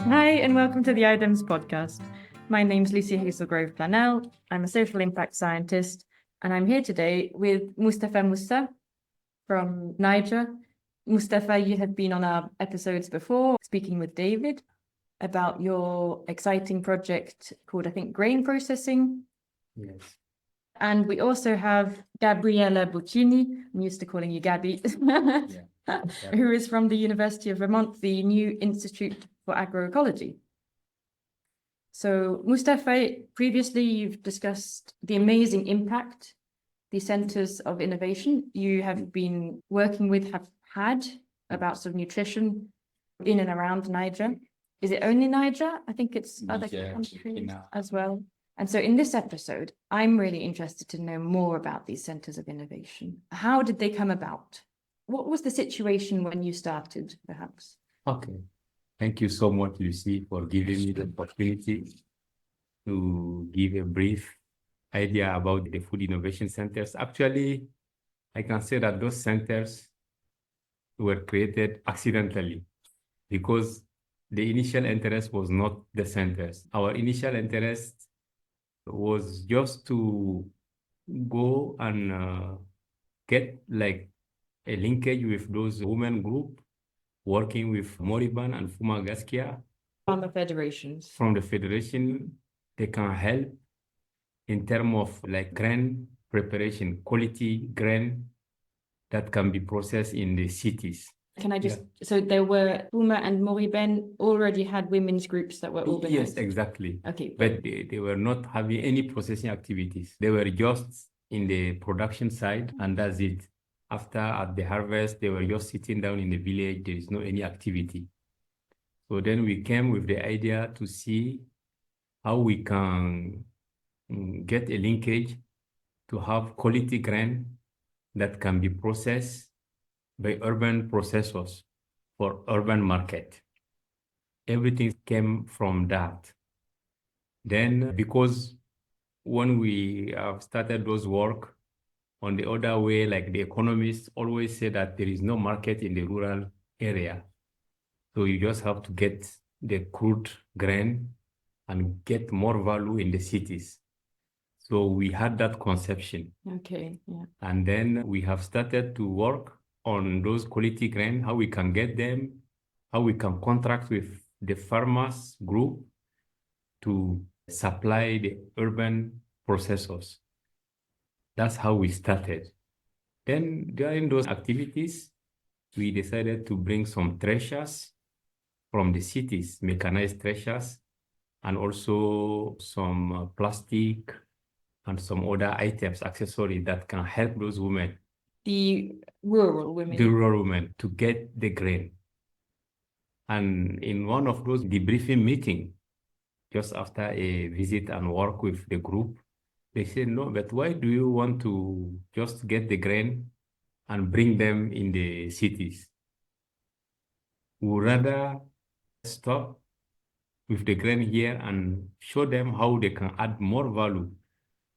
Hi, and welcome to the IDEMS podcast. My name's Lucie Hazelgrove Planell. I'm a social impact scientist, and I'm here today with Moustapha Moussa from Niger. Moustapha, you have been on our episodes before, speaking with David about your exciting project called, I think, grain processing. Yes. And we also have Gabriela Bucini, I'm used to calling you Gabby, who is from the University of Vermont, the new Institute for Agroecology. So, Moustapha, previously you've discussed the amazing impact the centers of innovation you have been working with have had about sort of nutrition in and around Niger. Is it only Niger? I think it's other countries as well. And so in this episode, I'm really interested to know more about these centers of innovation. How did they come about? What was the situation when you started, perhaps? Okay. Thank you so much, Lucie, for giving me the opportunity to give a brief idea about the food innovation centers. Actually, I can say that those centers were created accidentally because the initial interest was not the centers. Our initial interest was just to go and get like a linkage with those women group working with Moriban and Fumagaskia. From the federations. From the federation, they can help in terms of like grain preparation, quality grain that can be processed in the cities. Can I just, so there were Puma and Moriben already had women's groups that were organized? Yes, exactly. Okay. But they were not having any processing activities. They were just in the production side and that's it. After at the harvest, they were just sitting down in the village. There is no any activity. So then we came with the idea to see how we can get a linkage to have quality grain that can be processed by urban processors for urban market. Everything came from that. Then because when we have started those work, on the other way, like the economists always say that there is no market in the rural area. So you just have to get the crude grain and get more value in the cities. So we had that conception. Okay, yeah. And then we have started to work on those quality grain, how we can get them, how we can contract with the farmers group to supply the urban processors. That's how we started. Then during those activities, we decided to bring some threshers from the cities, mechanized threshers, and also some plastic and some other items, accessories that can help those women. The rural women. The rural women to get the grain. And in one of those debriefing meetings, just after a visit and work with the group, they said, no, but why do you want to just get the grain and bring them in the cities? We'd rather stop with the grain here and show them how they can add more value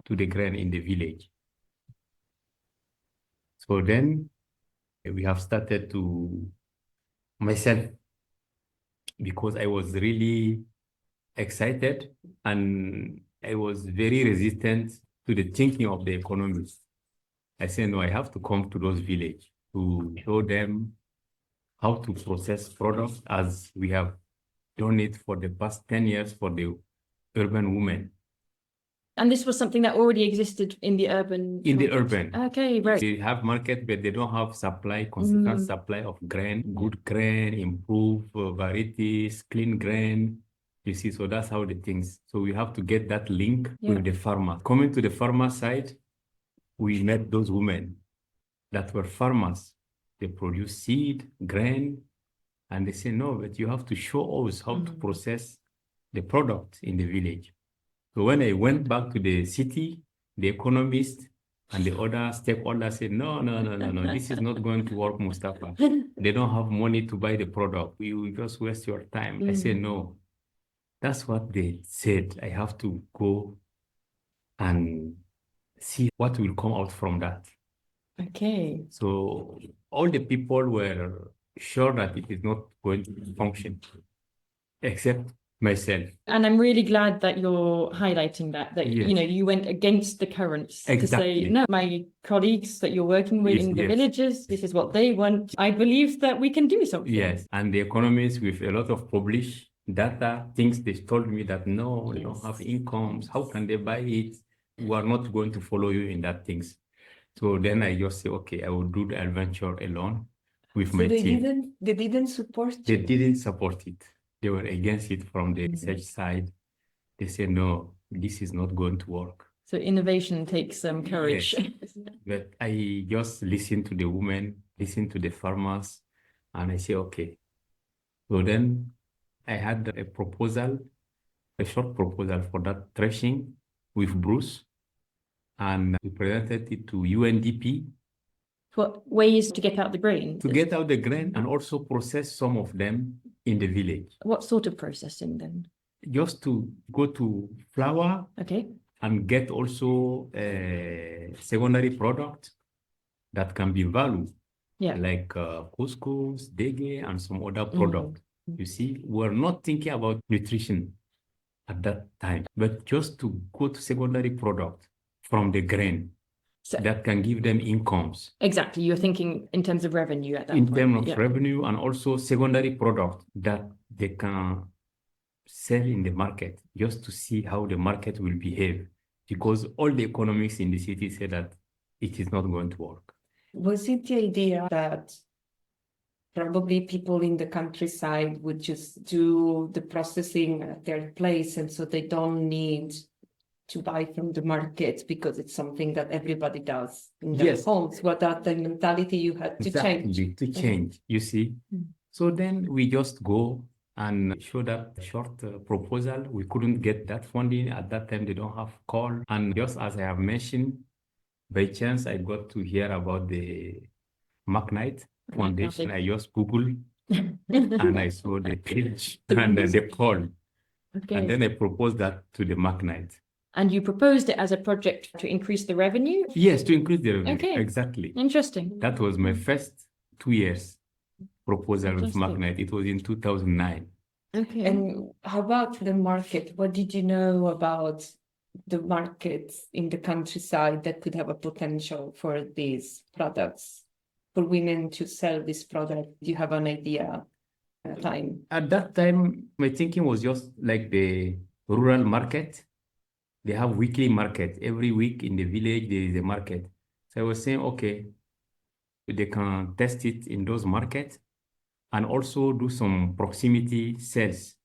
to the grain in the village. So then we have started to, myself, because I was really excited and I was very resistant to the thinking of the economists. I said, no, I have to come to those villages to show them how to process products as we have done it for the past 10 years for the urban women. And this was something that already existed in the urban? In the urban. Okay, right. They have market, but they don't have supply, consistent supply of grain, good grain, improved varieties, clean grain. You see, so that's how the things. So we have to get that link with the farmer. Coming to the farmer side, we met those women that were farmers. They produce seed, grain, and they say, no, but you have to show us how to process the product in the village. So when I went back to the city, the economists and the other stakeholders said, no, this is not going to work, Moustapha. They don't have money to buy the product. We will just waste your time. I said, no. That's what they said. I have to go and see what will come out from that. Okay. So all the people were sure that it is not going to function. except myself. And I'm really glad that you're highlighting that, Yes. you know, you went against the currents to say, Exactly. no, my colleagues that you're working with Yes, in the yes. villages, this is what they want. I believe that we can do something. Yes, and the economists with a lot of published data, things they told me that no, they don't have incomes. How can they buy it? We are not going to follow you in that things. So then I just say, okay, I will do the adventure alone with my team. They didn't support They you. didn't support it. They were against it from the research side. They said, no, this is not going to work. So innovation takes some courage. Yes. But I just listen to the women, listen to the farmers, and I say, okay. So then I had a proposal, a short proposal for that threshing with Bruce, and we presented it to UNDP What ways to get out the grain? to get out the grain and also process some of them in the village. What sort of processing then? Just to go to flour Okay. and get also a secondary product that can be valued, Yeah. like couscous, dege, and some other product. You see, we're not thinking about nutrition at that time, but just to go to secondary product from the grain So that can give them incomes exactly, you're thinking in terms of revenue at that in point. terms of Yeah. revenue, and also secondary product that they can sell in the market, just to see how the market will behave, because all the economics in the city say that it is not going to work. Was it the idea that probably people in the countryside would just do the processing at their place, and so they don't need to buy from the market because it's something that everybody does in their Yes. homes? Was that the mentality you had to change? Exactly, to change, you see. So then we just go and show that short proposal. We couldn't get that funding at that time. They don't have call. And just as I have mentioned, by chance, I got to hear about the Magnite Foundation. I just Googled and I saw the page and the call. Okay. And then I proposed that to the Magnite. And you proposed it as a project to increase the revenue? Yes, to increase the revenue. Okay. Exactly. Interesting. That was my first 2 years proposal with Fantastic. Magnite. It was in 2009. Okay. And how about the market? What did you know about the markets in the countryside that could have a potential for these products, for women to sell this product? Do you have an idea at the time? At that time, my thinking was just like the rural market. They have weekly market. Every week in the village, there is a market. So I was saying, okay, they can test it in those markets and also do some proximity sales.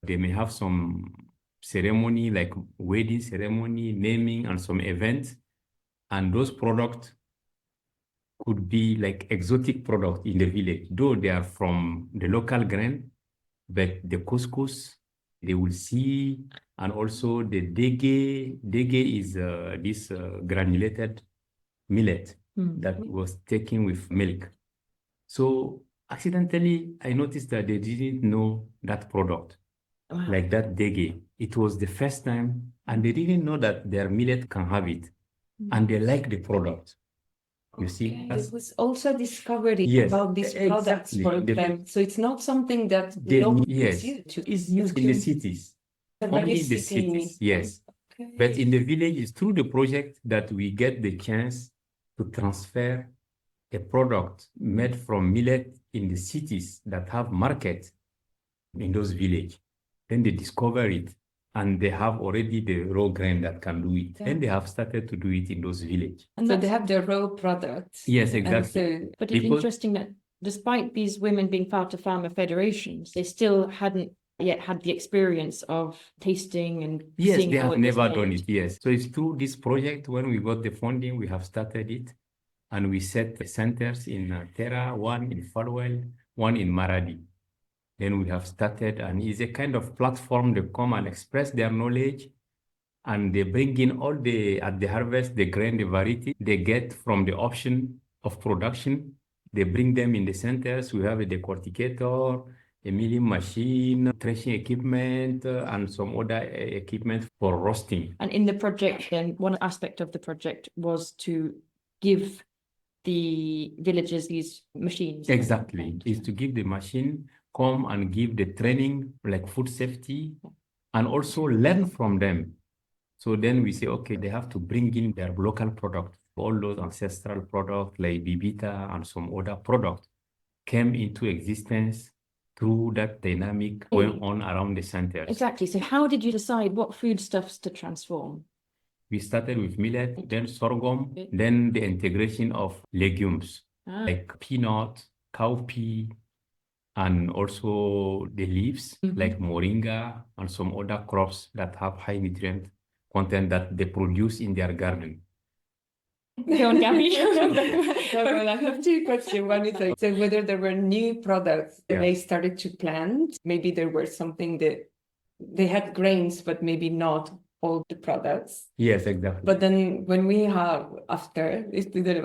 They may have some ceremony, like wedding ceremony, naming, and some events. And those products could be like exotic product in the village, though they are from the local grain, but the couscous, they will see, and also the dege. Dege is this granulated millet that was taken with milk. So accidentally, I noticed that they didn't know that product, Wow. like that dege. It was the first time, and they didn't know that their millet can have it, and they like the product. You see, There was also discovery Yes, about these products exactly. for The- them. So it's not something that They- locals yes, use to. it's used in the cities, only in the cities, yes. But in the village, it's through the project that we get the chance to transfer a product made from millet in the cities that have market in those villages. Then they discover it, and they have already the raw grain that can do it. Then they have started to do it in those villages. And So that's, they have their raw products. Yes, And exactly. so but it's because- interesting that despite these women being part of farmer federations, they still hadn't yet had the experience of tasting and Yes, seeing they how have it was never done made. it. Yes. So it's through this project, when we got the funding, we have started it, and we set the centers in Terra, one in Falwell, one in Maradi. Then we have started, and it's a kind of platform. They come and express their knowledge, and they bring in all at the harvest, the grain, the variety they get from the option of production. They bring them in the centers. We have a decorticator, a milling machine, threshing equipment, and some other equipment for roasting. And in the project, then one aspect of the project was to give the villagers these machines. Exactly, is to give the machine come and give the training, like food safety, and also learn from them. So then we say, okay, they have to bring in their local product. All those ancestral products like bibita and some other products came into existence through that dynamic going on around the centers. Exactly. So how did you decide what foodstuffs to transform? We started with millet, then sorghum, then the integration of legumes like peanut, cowpea, and also the leaves like moringa and some other crops that have high nutrient content that they produce in their garden. Go on, Gabby. Well, I have two questions. One is like, so whether there were new products that they started to plant, maybe there were something that they had grains, but maybe not all the products. Yes, exactly. But then when we have after,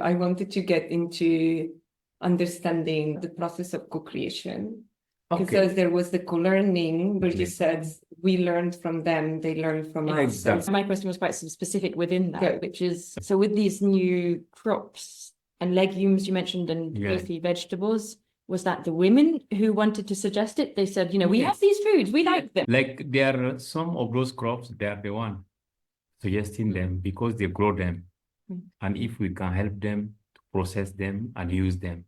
I wanted to get into understanding the process of co-creation. Okay. Because there was the co-learning where you Yes. said we learned from them, they learned from us. Exactly. My question was quite specific within that, Yeah. which is, so with these new crops and legumes you mentioned and Yeah. leafy vegetables, was that the women who wanted to suggest it? They said, we Yes. have these foods, we like them. Like there are some of those crops, they are the one suggesting them because they grow them. And if we can help them to process them and use them.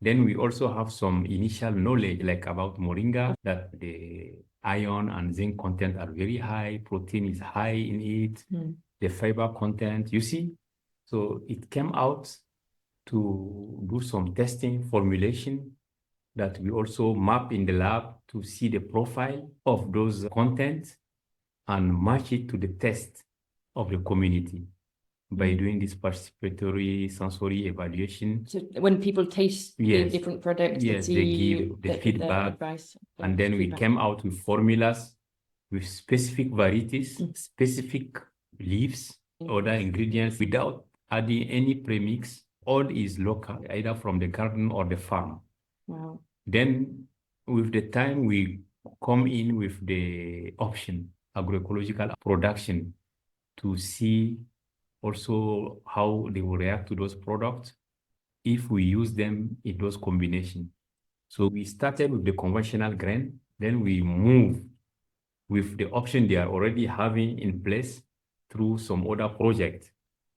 Then we also have some initial knowledge like about moringa, that the iron and zinc content are very high, protein is high in it, the fiber content, you see? So it came out to do some testing formulation that we also map in the lab to see the profile of those contents and match it to the test of the community by doing this participatory sensory evaluation. So when people taste the Yes. different products, Yes, they give the feedback, advice, and then we feedback. came out with formulas with specific varieties, specific leaves, other ingredients without adding any premix. All is local, either from the garden or the farm. Wow. Then with the time we come in with the option, agroecological production, to see also how they will react to those products if we use them in those combinations. So we started with the conventional grain, then we moved with the option they are already having in place through some other project.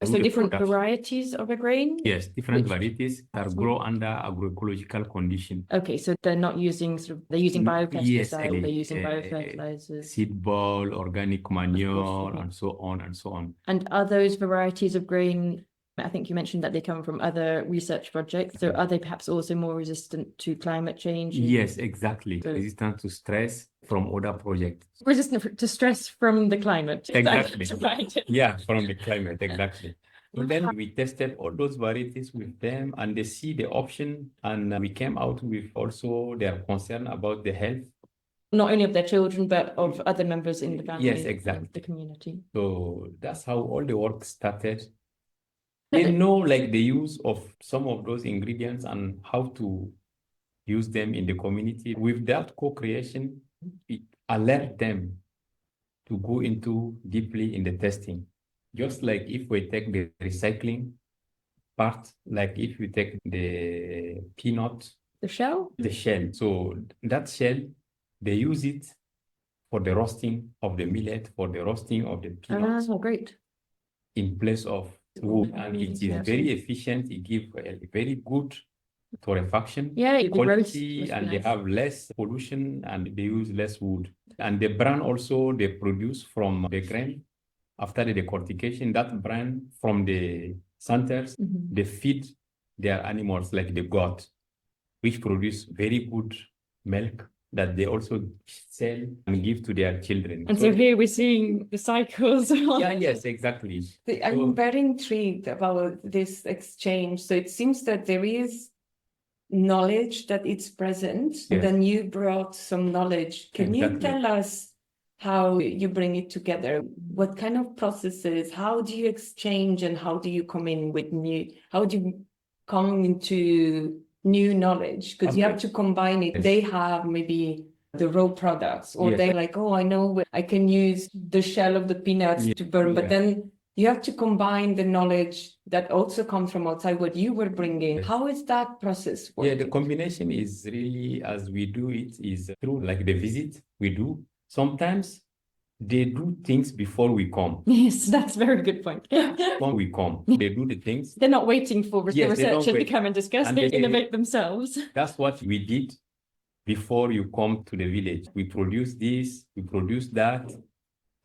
So different varieties of a grain? Yes, different Which- varieties that grow under agroecological conditions. Okay, so they're not using they're using biopesticides, Yes, they're using biofertilizers. seed ball, organic manure, yeah. and so on and so on. And are those varieties of grain, I think you mentioned that they come from other research projects, so are they perhaps also more resistant to climate change? Yes, exactly. So- Resistant to stress from other projects. Resistant to stress from the climate. Exactly. Right. Yeah, from the climate, exactly. So then we tested all those varieties with them and they see the option, and we came out with also their concern about the health. Not only of their children, but of other members in the family. Yes, exactly. Of the community. So that's how all the work started. They know like the use of some of those ingredients and how to use them in the community. With that co-creation, it alert them to go into deeply in the testing. Just like if we take the recycling part, like if you take the peanut, The shell? the shell. So that shell, they use it for the roasting of the millet, for the roasting of the peanuts Great. in place of wood. And it is Yeah. very efficient. It gives a very good torrefaction Yeah, the roast quality, must be and they nice. have less pollution and they use less wood. And the bran also they produce from the grain after the decortication. That bran from the centers, they feed their animals like the goat, which produce very good milk that they also sell and give to their children. And so here we're seeing the cycles. yeah, yes, exactly. I'm very intrigued about this exchange. So it seems that there is knowledge that it's present, and Yes. then you brought some knowledge. Can you Exactly. tell us how you bring it together? What kind of processes? How do you exchange, and how do you come in with how do you come into new knowledge? Because you have to combine it. Yes. They have maybe the raw products, or Yes. they're like, oh, I know I can use the shell of the peanuts Yeah. to burn, but Yeah. then You have to combine the knowledge that also comes from outside, what you were bringing. Yes. How is that process Yeah, working? the combination is really, as we do it, is through like the visit we do. Sometimes they do things before we come. Yes, that's a very good point. When we come, they do the things. They're not waiting for the Yes, they don't researchers to wait. come and discuss, And they they- innovate themselves. That's what we did before you come to the village. We produce this, we produce that.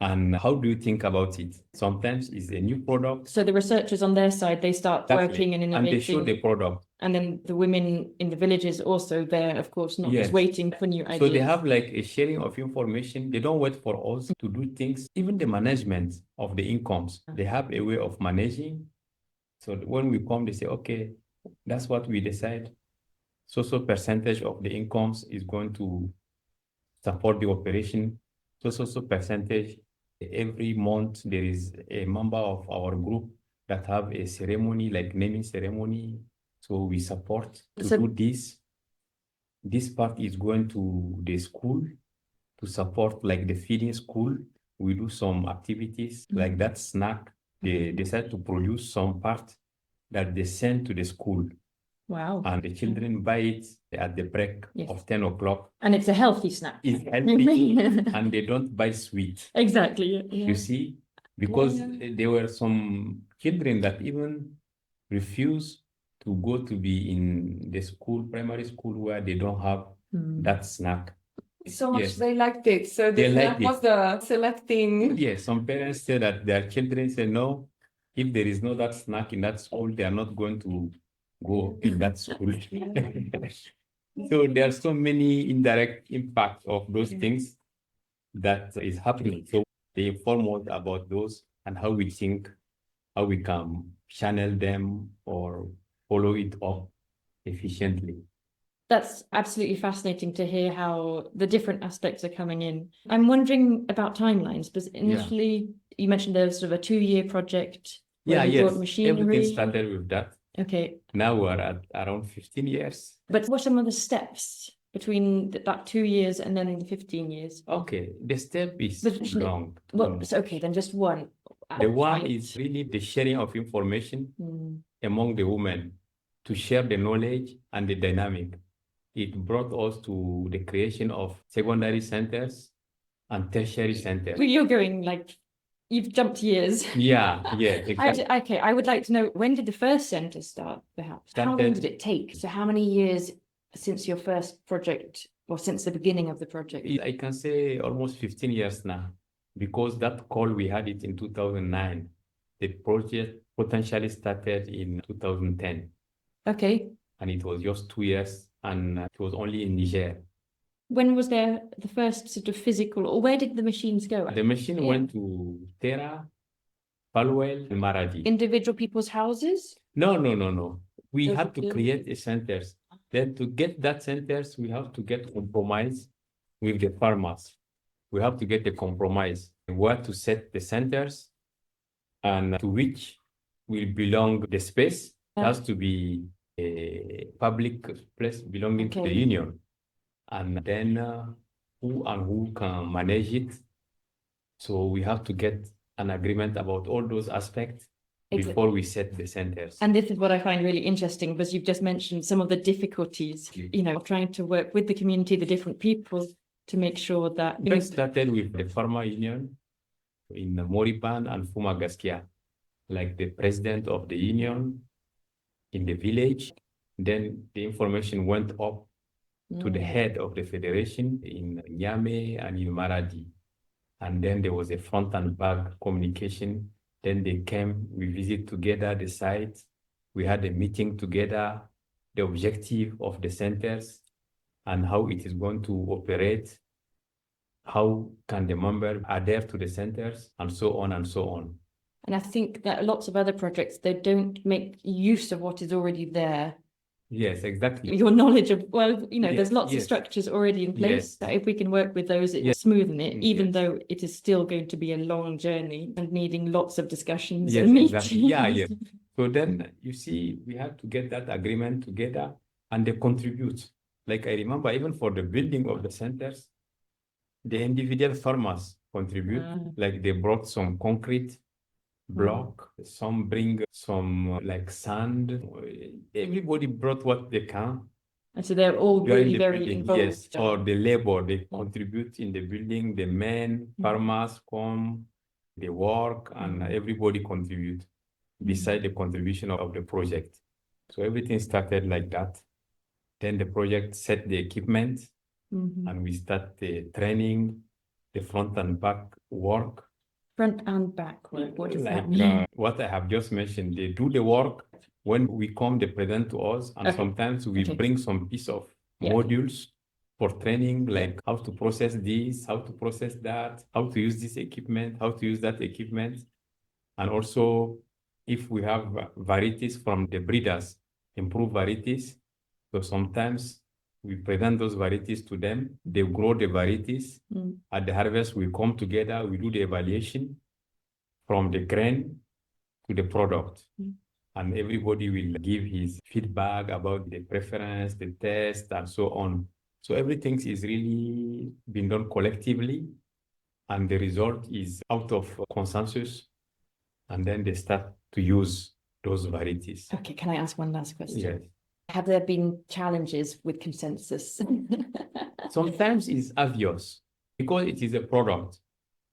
And how do you think about it? Sometimes it's a new product. So the researchers on their side, they start Exactly. working and And they show innovating. the product. And then the women in the villages also there, of course, not Yes. just waiting for new ideas. So they have like a sharing of information. They don't wait for us to do things. Even the management of the incomes, they have a way of managing. So when we come, they say, okay, that's what we decide. So percentage of the incomes is going to support the operation. So percentage. Every month, there is a member of our group that have a ceremony, like naming ceremony. So we support to So- do this. This part is going to the school to support like the feeding school. We do some activities like that snack. They decide to produce some part that they send to the school, Wow. and the children buy it at the break Yes. of 10 o'clock. And it's a healthy snack. It's healthy and they don't buy sweet. Exactly. Yeah. You see, because Yeah. there were some children that even refuse to go to be in the school, primary school, where they don't have Hmm. that snack. So much Yes. they liked it. So They that liked it. was the selecting. Yes, some parents say that their children say, no, if there is no that snack in that school, they are not going to go in that school. So there are so many indirect impacts of those things that is happening. So they inform us about those and how we think, how we can channel them or follow it up efficiently. That's absolutely fascinating to hear how the different aspects are coming in. I'm wondering about timelines, because initially you mentioned there's sort of a 2-year project. where Yeah, you yes. brought machinery. Everything started with that. Okay, Now we're at around 15 years. but what are some of the steps between that 2 years and then the 15 years? Okay, the step is But- long. Well, so, okay, then just one. The one Right. is really the sharing of information Hmm. among the women to share the knowledge and the dynamic. It brought us to the creation of secondary centers and tertiary centers. Well, you're going like, you've jumped years. Yeah, exactly. Okay, I would like to know, when did the first centre start, perhaps? How long Started- did it take? So how many years since your first project, or since the beginning of the project? I can say almost 15 years now, because that call, we had it in 2009. The project potentially started in 2010, Okay, and it was just 2 years, and it was only in Niger. when was there the first sort of physical, or where did the machines go? The machine Yeah. went to Tera, Palwell, and Maradi. Individual people's houses? No. We Those had are to built- create a centers. Then to get that centers, we have to get compromise with the farmers. We have to get the compromise where to set the centers and to which will belong the space. It Yeah. has to be a public place belonging to the Okay. union. And then who can manage it. So we have to get an agreement about all those aspects Exactly. before we set the centers. And this is what I find really interesting, because you've just mentioned some of the difficulties, of trying to work with the community, the different people, to make sure that, It started with the farmer union in Moriban and Fumagaskia, like the president of the union in the village. Then the information went up to the head of the federation in Niamey and in Maradi. And then there was a front and back communication. Then they came, we visit together the site. We had a meeting together, the objective of the centers and how it is going to operate. How can the member adhere to the centers, and so on and so on. And I think that lots of other projects, they don't make use of what is already there. Yes, exactly. Your knowledge of, well, Yes, there's lots of yes. structures already in place. Yes. That if we can work with those, it Yes. smoothen it, even Yes. though it is still going to be a long journey and needing lots of discussions Yes, and exactly. meetings. Yeah, yes. So then you see, we have to get that agreement together and they contribute. Like I remember, even for the building of the centers, the individual farmers contribute. Ah. Like they brought some concrete, block. Some bring some like sand. Everybody brought what they can. And so they're all During really the very building, involved. yes, or the labor, they contribute in the building. The men, farmers come, they work, and everybody contribute beside the contribution of the project. So everything started like that. Then the project set the equipment, and we start the training, the front and back work. Front and back work, what does that Like mean? what I have just mentioned, they do the work. When we come, they present to us, and Okay. sometimes we Okay. bring some piece of Yeah. modules for training, like how to process this, how to process that, how to use this equipment, how to use that equipment. And also, if we have varieties from the breeders, improved varieties. So sometimes we present those varieties to them, they grow the varieties. At the harvest, we come together, we do the evaluation from the grain to the product. And everybody will give his feedback about the preference, the test, and so on. So everything is really being done collectively, and the result is out of consensus. And then they start to use those varieties. Okay, can I ask one last question? Yes. Have there been challenges with consensus? Sometimes it's obvious because it is a product.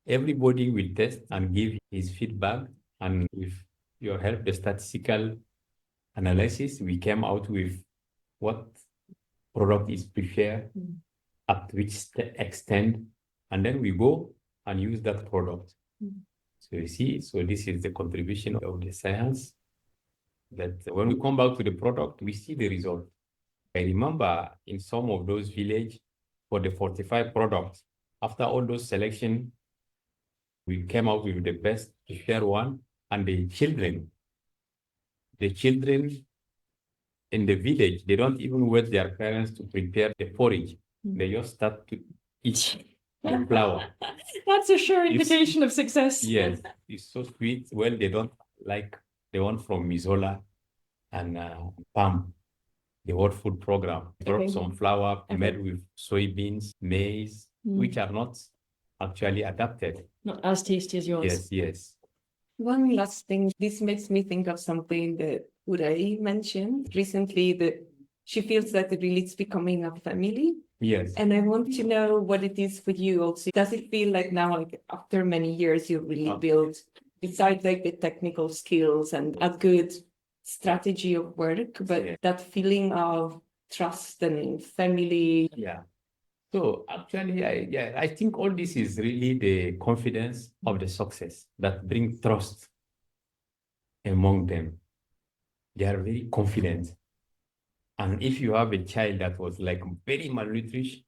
Everybody will test and give his feedback, and with your help, the statistical analysis, we came out with what product is preferred, at which extent, and then we go and use that product. So you see, so this is the contribution of the science, that when we come back to the product, we see the result. I remember in some of those villages, for the 45 products, after all those selection, we came out with the best preferred one, and the children in the village, they don't even wait their parents to prepare the porridge. They just start to eat the flour. That's a sure indication of success. Yes, it's so sweet. Well, they don't like the one from Mizola and Palm, the World Food Program. Brought some flour made with soybeans, maize, which are not actually adapted. Not as tasty as yours. Yes, yes. One last thing, this makes me think of something that Uday mentioned recently, that she feels that really it's becoming a family. Yes. And I want to know what it is for you also. Does it feel like now, like after many years, you really built, besides like the technical skills and a good strategy of work, but that feeling of trust and family? Yeah. So actually, I think all this is really the confidence of the success that brings trust among them. They are very confident. And if you have a child that was like very malnourished,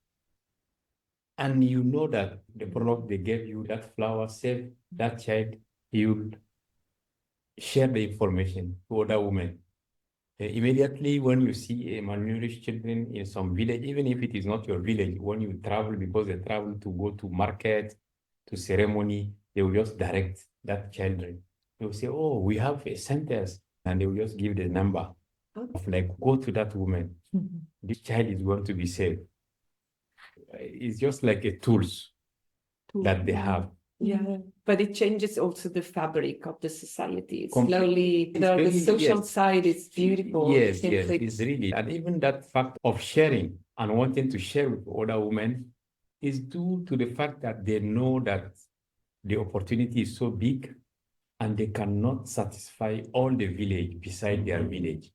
and you know that the product they gave you, that flour, saved that child, you share the information to other women. Immediately when you see a malnourished children in some village, even if it is not your village, when you travel, because they travel to go to market, to ceremony, they will just direct that children. They will say, oh, we have a centers, and they will just give the number of like, go to that woman. This child is going to be saved. It's just like a tools that they have. Yeah, but it changes also the fabric of the society. Completely. Slowly, the Really, social yes. side is beautiful. Yes, it's really. And even that fact of sharing and wanting to share with other women is due to the fact that they know that the opportunity is so big and they cannot satisfy all the village beside their village.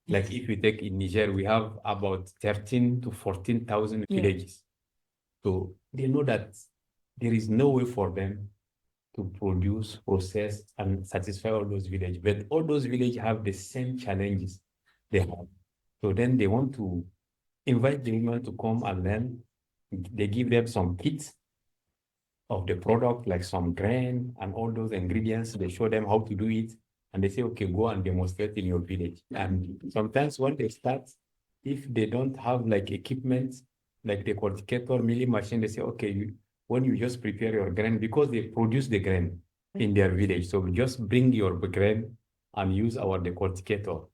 Like if you take in Niger, we have about 13 to 14,000 villages. So they know that there is no way for them to produce, process, and satisfy all those villages. But all those villages have the same challenges they have. So then they want to invite the women to come and learn. They give them some kits of the product, like some grain and all those ingredients. They show them how to do it. And they say, okay, go and demonstrate in your village. And sometimes when they start, if they don't have like equipment, like the cultivator milling machine, they say, okay, when you just prepare your grain, because they produce the grain in their village. So just bring your grain and use our decorticator.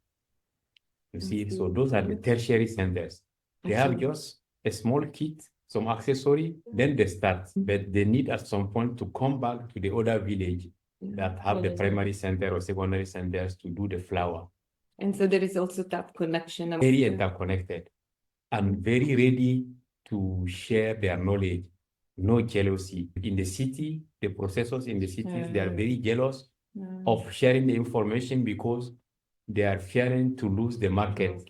You see, so those are the tertiary centers. They have just a small kit, some accessory, then they start. But they need at some point to come back to the other village that have the Well, primary center or secondary centers to do the flour. And so there is also that connection. Very interconnected and very ready to share their knowledge. No jealousy. In the city, the processors in the cities, they are very jealous of sharing the information because they are fearing to lose the market.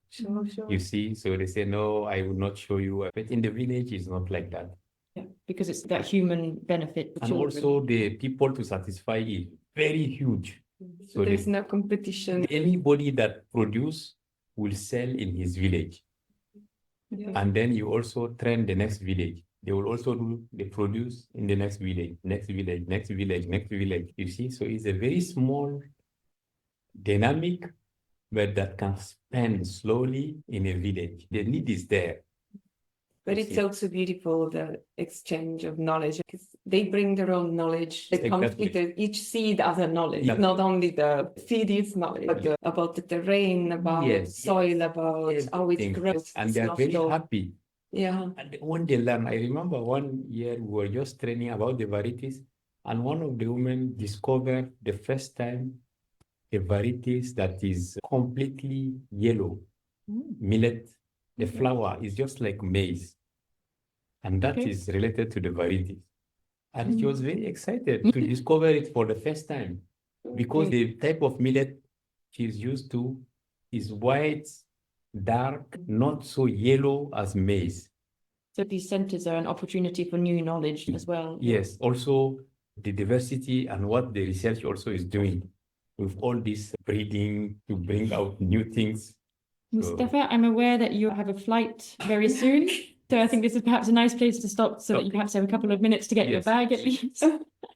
Sure. You see, so they say, no, I will not show you. But in the village, it's not like that. Yeah, because it's that human benefit. for And children. also the people to satisfy is very huge. So there's no competition. Anybody that produce will sell in his village. Yeah. And then you also train the next village. They will also do the produce in the next village, next village, next village, next village. You see, so it's a very small dynamic, but that can span slowly in a village. The need is there. But it's also beautiful, the exchange of knowledge, because they bring their own knowledge. It comes with each seed as a knowledge, Yeah. not only the seed is knowledge, but about the terrain, about soil, about how it Everything. grows. And It's they are not very low. happy. Yeah. And when they learn, I remember one year we were just training about the varieties, and one of the women discovered the first time a varieties that is completely yellow millet. The flour is just like maize, and that is related to the varieties. And she was very excited to discover it for the first time because the type of millet she's used to is white, dark, not so yellow as maize. So these centers are an opportunity for new knowledge as well. Yes, also the diversity and what the research also is doing with all this breeding to bring out new things. Mustafa, I'm aware that you have a flight very soon. So I think this is perhaps a nice place to stop so that you perhaps have a couple of minutes to get your Yes. bag at least.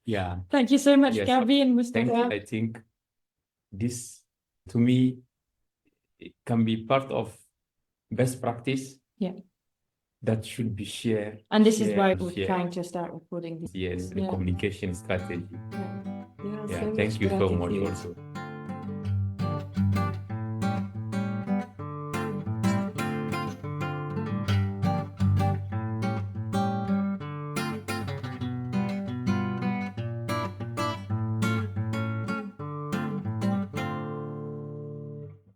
Yeah, Thank you so much, Yes. Gabby and thank you. Mustafa. I think this, to me, it can be part of best practice. Yeah. That should be shared. And this is why shared, we're shared. trying to start recording this. Yes, the Yeah. communication strategy. Yeah, Yeah, so thank much you so much gratitude. also.